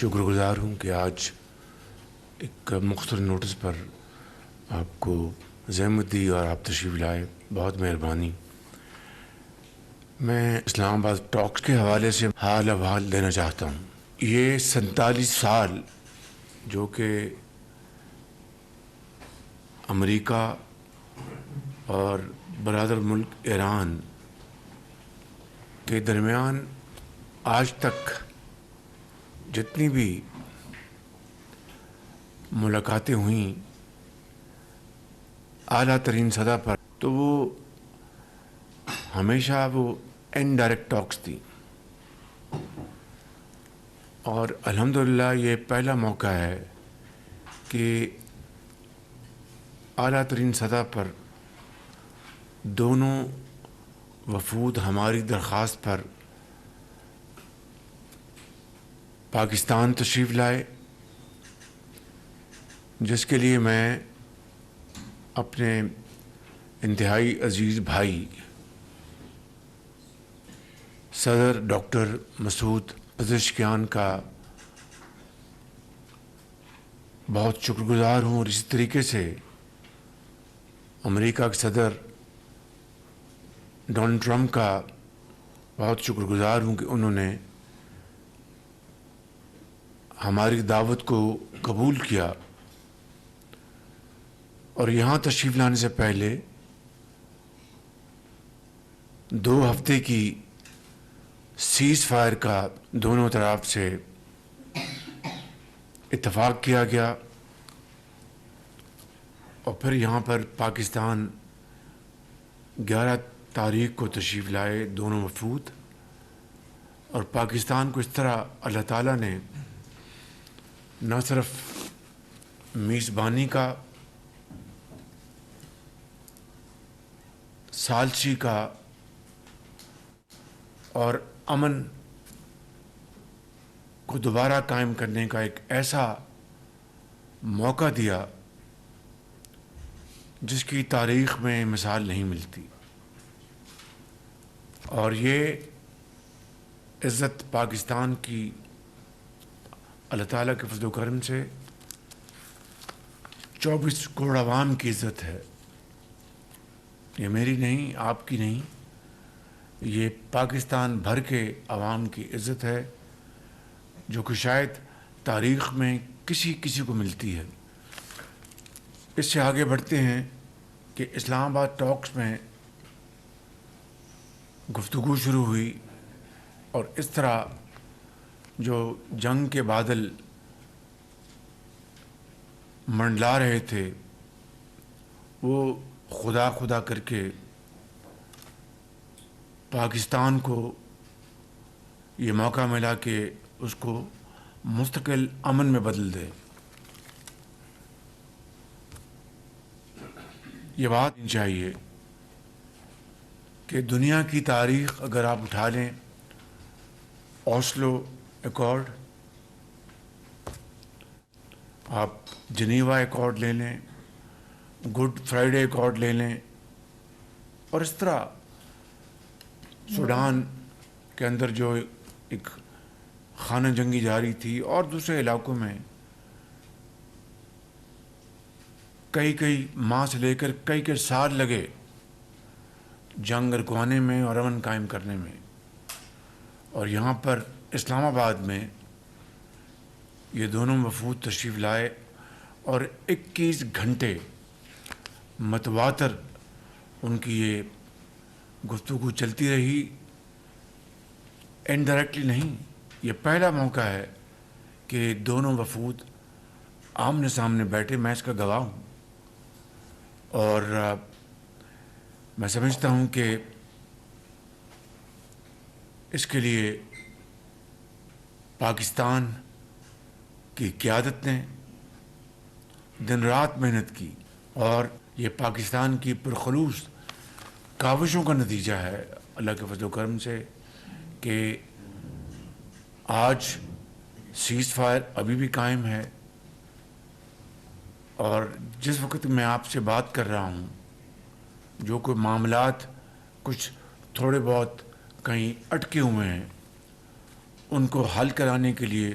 شکر گزار ہوں کہ آج ایک مختصر نوٹس پر آپ کو زحمت دی اور آپ تشریف لائے، بہت مہربانی۔ میں اسلام آباد ٹاکس کے حوالے سے حال احوال دینا چاہتا ہوں۔ یہ 47 سال جو کہ امریکہ اور برادر ملک ایران کے درمیان آج تک جتنی بھی ملاقاتیں ہوئیں اعلیٰ ترین سطح پر، تو وہ ہمیشہ وہ انڈائریکٹ ٹاکس تھی، اور الحمدللہ یہ پہلا موقع ہے کہ اعلیٰ ترین سطح پر دونوں وفود ہماری درخواست پر پاکستان تشریف لائے، جس کے لیے میں اپنے انتہائی عزیز بھائی صدر ڈاکٹر مسعود پزشکیان کا بہت شکر گزار ہوں، اور اسی طریقے سے امریکہ کے صدر ڈونلڈ ٹرمپ کا بہت شکر گزار ہوں کہ انہوں نے ہماری دعوت کو قبول کیا، اور یہاں تشریف لانے سے پہلے 2 ہفتے کی سیز فائر کا دونوں طرف سے اتفاق کیا گیا، اور پھر یہاں پر پاکستان 11 تاریخ کو تشریف لائے دونوں وفود، اور پاکستان کو اس طرح اللہ تعالیٰ نے نہ صرف میزبانی کا، ثالثی کا اور امن کو دوبارہ قائم کرنے کا ایک ایسا موقع دیا جس کی تاریخ میں مثال نہیں ملتی، اور یہ عزت پاکستان کی اللہ تعالیٰ کے فضل و کرم سے 24 کروڑ عوام کی عزت ہے۔ یہ میری نہیں، آپ کی نہیں، یہ پاکستان بھر کے عوام کی عزت ہے، جو کہ شاید تاریخ میں کسی کو ملتی ہے۔ اس سے آگے بڑھتے ہیں کہ اسلام آباد ٹاکس میں گفتگو شروع ہوئی، اور اس طرح جو جنگ کے بادل منڈلا رہے تھے وہ خدا کر کے پاکستان کو یہ موقع ملا کہ اس کو مستقل امن میں بدل دے۔ یہ بات چاہیے کہ دنیا کی تاریخ اگر آپ اٹھا لیں، اوسلو ایکارڈ، آپ جنیوا ایکارڈ لے لیں، گڈ فرائیڈے ایکارڈ لے لیں، اور اس طرح سوڈان کے اندر جو ایک خانہ جنگی جاری تھی، اور دوسرے علاقوں میں کئی ماہ سے لے کر کئی سال لگے جنگ رکوانے میں اور امن قائم کرنے میں، اور یہاں پر اسلام آباد میں یہ دونوں وفود تشریف لائے، اور 21 گھنٹے متواتر ان کی یہ گفتگو چلتی رہی، انڈائریکٹلی نہیں۔ یہ پہلا موقع ہے کہ دونوں وفود آمنے سامنے بیٹھے، میں اس کا گواہ ہوں، اور میں سمجھتا ہوں کہ اس کے لیے پاکستان کی قیادت نے دن رات محنت کی، اور یہ پاکستان کی پرخلوص کاوشوں کا نتیجہ ہے اللہ کے فضل و کرم سے کہ آج سیز فائر ابھی بھی قائم ہے، اور جس وقت میں آپ سے بات کر رہا ہوں جو کوئی معاملات کچھ تھوڑے بہت کہیں اٹکے ہوئے ہیں، ان کو حل کرانے کے لیے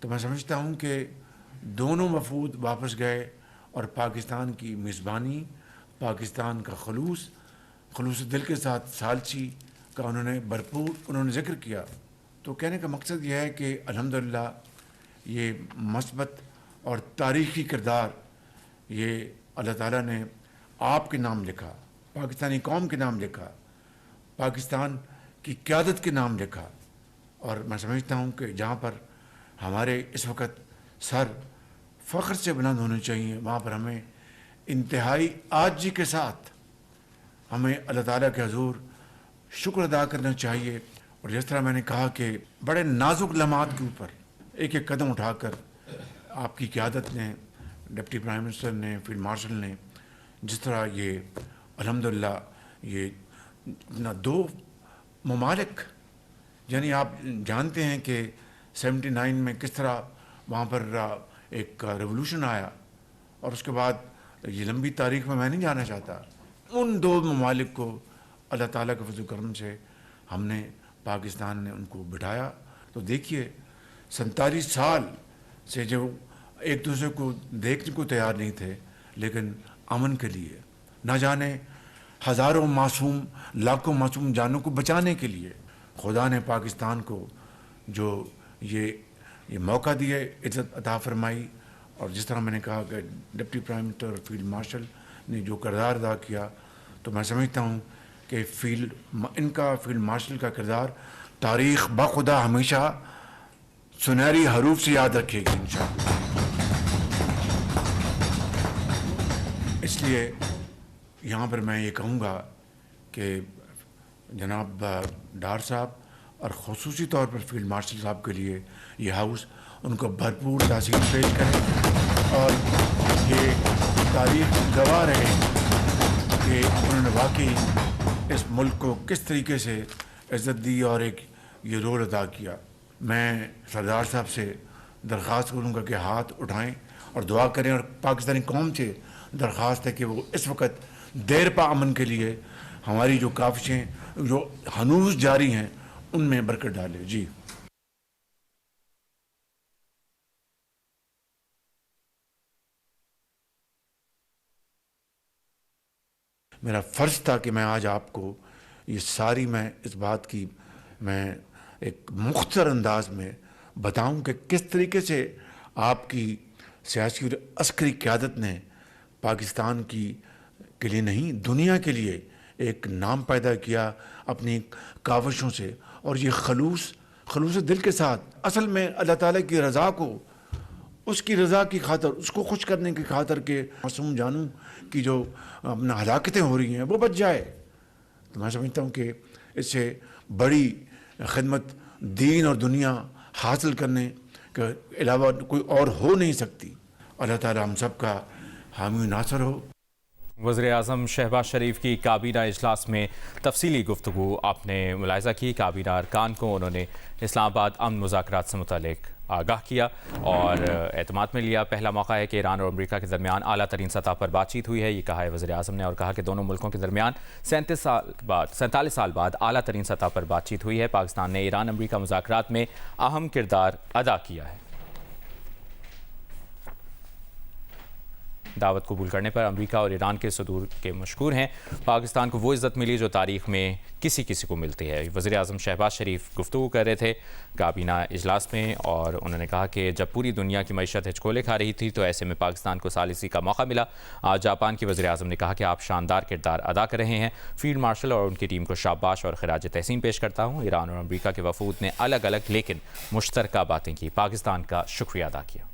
تو میں سمجھتا ہوں کہ دونوں وفود واپس گئے اور پاکستان کی میزبانی، پاکستان کا خلوص دل کے ساتھ ثالثی کا انہوں نے ذکر کیا. تو کہنے کا مقصد یہ ہے کہ الحمدللہ یہ مثبت اور تاریخی کردار یہ اللہ تعالیٰ نے آپ کے نام لکھا، پاکستانی قوم کے نام لکھا، پاکستان کی قیادت کے نام لکھا. اور میں سمجھتا ہوں کہ جہاں پر ہمارے اس وقت سر فخر سے بلند ہونے چاہیے، وہاں پر ہمیں انتہائی عاجزی کے ساتھ ہمیں اللہ تعالیٰ کے حضور شکر ادا کرنا چاہیے. اور جس طرح میں نے کہا کہ بڑے نازک لمحات کے اوپر ایک ایک قدم اٹھا کر آپ کی قیادت نے، ڈپٹی پرائم منسٹر نے، فیلڈ مارشل نے جس طرح یہ الحمدللہ یہ اپنا 2 ممالک، یعنی آپ جانتے ہیں کہ 79 میں کس طرح وہاں پر ایک ریولوشن آیا، اور اس کے بعد یہ لمبی تاریخ میں نہیں جانا چاہتا. ان 2 ممالک کو اللہ تعالیٰ کے فضل و کرم سے ہم نے، پاکستان نے ان کو بٹھایا. تو دیکھیے 47 سال سے جو ایک دوسرے کو دیکھنے کو تیار نہیں تھے، لیکن امن کے لیے، نہ جانے ہزاروں معصوم، لاکھوں معصوم جانوں کو بچانے کے لیے خدا نے پاکستان کو جو یہ موقع دیا، عزت عطا فرمائی. اور جس طرح میں نے کہا کہ ڈپٹی پرائم منسٹر اور فیلڈ مارشل نے جو کردار ادا کیا، تو میں سمجھتا ہوں کہ ان کا فیلڈ مارشل کا کردار تاریخ بخدا ہمیشہ سنہری حروف سے یاد رکھے گی انشاءاللہ. اس لیے یہاں پر میں یہ کہوں گا کہ جناب ڈار صاحب اور خصوصی طور پر فیلڈ مارشل صاحب کے لیے یہ ہاؤس ان کو بھرپور تاثیر پیش کرے، اور یہ تاریخ گواہ رہے کہ انہوں نے واقعی اس ملک کو کس طریقے سے عزت دی اور ایک یہ رول ادا کیا. میں سردار صاحب سے درخواست کروں گا کہ ہاتھ اٹھائیں اور دعا کریں، اور پاکستانی قوم سے درخواست ہے کہ وہ اس وقت دیر پا امن کے لیے ہماری جو کاوشیں جو ہنوز جاری ہیں ان میں برکت ڈالے. جی میرا فرض تھا کہ میں آج آپ کو یہ ساری میں اس بات کی میں ایک مختصر انداز میں بتاؤں کہ کس طریقے سے آپ کی سیاسی اور عسکری قیادت نے پاکستان کے لیے نہیں، دنیا کے لیے ایک نام پیدا کیا اپنی کاوشوں سے. اور یہ خلوص دل کے ساتھ اصل میں اللہ تعالیٰ کی رضا کو، اس کی رضا کی خاطر، اس کو خوش کرنے کی خاطر کہ معصوم جانوں کی جو اپنا ہلاکتیں ہو رہی ہیں وہ بچ جائے. تو میں سمجھتا ہوں کہ اس سے بڑی خدمت دین اور دنیا حاصل کرنے کے علاوہ کوئی اور ہو نہیں سکتی. اللہ تعالیٰ ہم سب کا حامی و ناصر ہو. وزیر اعظم شہباز شریف کی کابینہ اجلاس میں تفصیلی گفتگو آپ نے ملاحظہ کی. کابینہ ارکان کو انہوں نے اسلام آباد امن مذاکرات سے متعلق آگاہ کیا اور اعتماد میں لیا. پہلا موقع ہے کہ ایران اور امریکہ کے درمیان اعلیٰ ترین سطح پر بات چیت ہوئی ہے، یہ کہا ہے وزیر اعظم نے، اور کہا کہ دونوں ملکوں کے درمیان 47 سال بعد اعلیٰ ترین سطح پر بات چیت ہوئی ہے. پاکستان نے ایران امریکہ مذاکرات میں اہم کردار ادا کیا ہے. دعوت قبول کرنے پر امریکہ اور ایران کے صدور کے مشکور ہیں. پاکستان کو وہ عزت ملی جو تاریخ میں کسی کو ملتی ہے. وزیر اعظم شہباز شریف گفتگو کر رہے تھے کابینہ اجلاس میں، اور انہوں نے کہا کہ جب پوری دنیا کی معیشت ہچکولے کھا رہی تھی تو ایسے میں پاکستان کو ثالثی کا موقع ملا. آج جاپان کے وزیر اعظم نے کہا کہ آپ شاندار کردار ادا کر رہے ہیں. فیلڈ مارشل اور ان کی ٹیم کو شاباش اور خراج تحسین پیش کرتا ہوں. ایران اور امریکہ کے وفود نے الگ الگ لیکن مشترکہ باتیں کی، پاکستان کا شکریہ ادا کیا.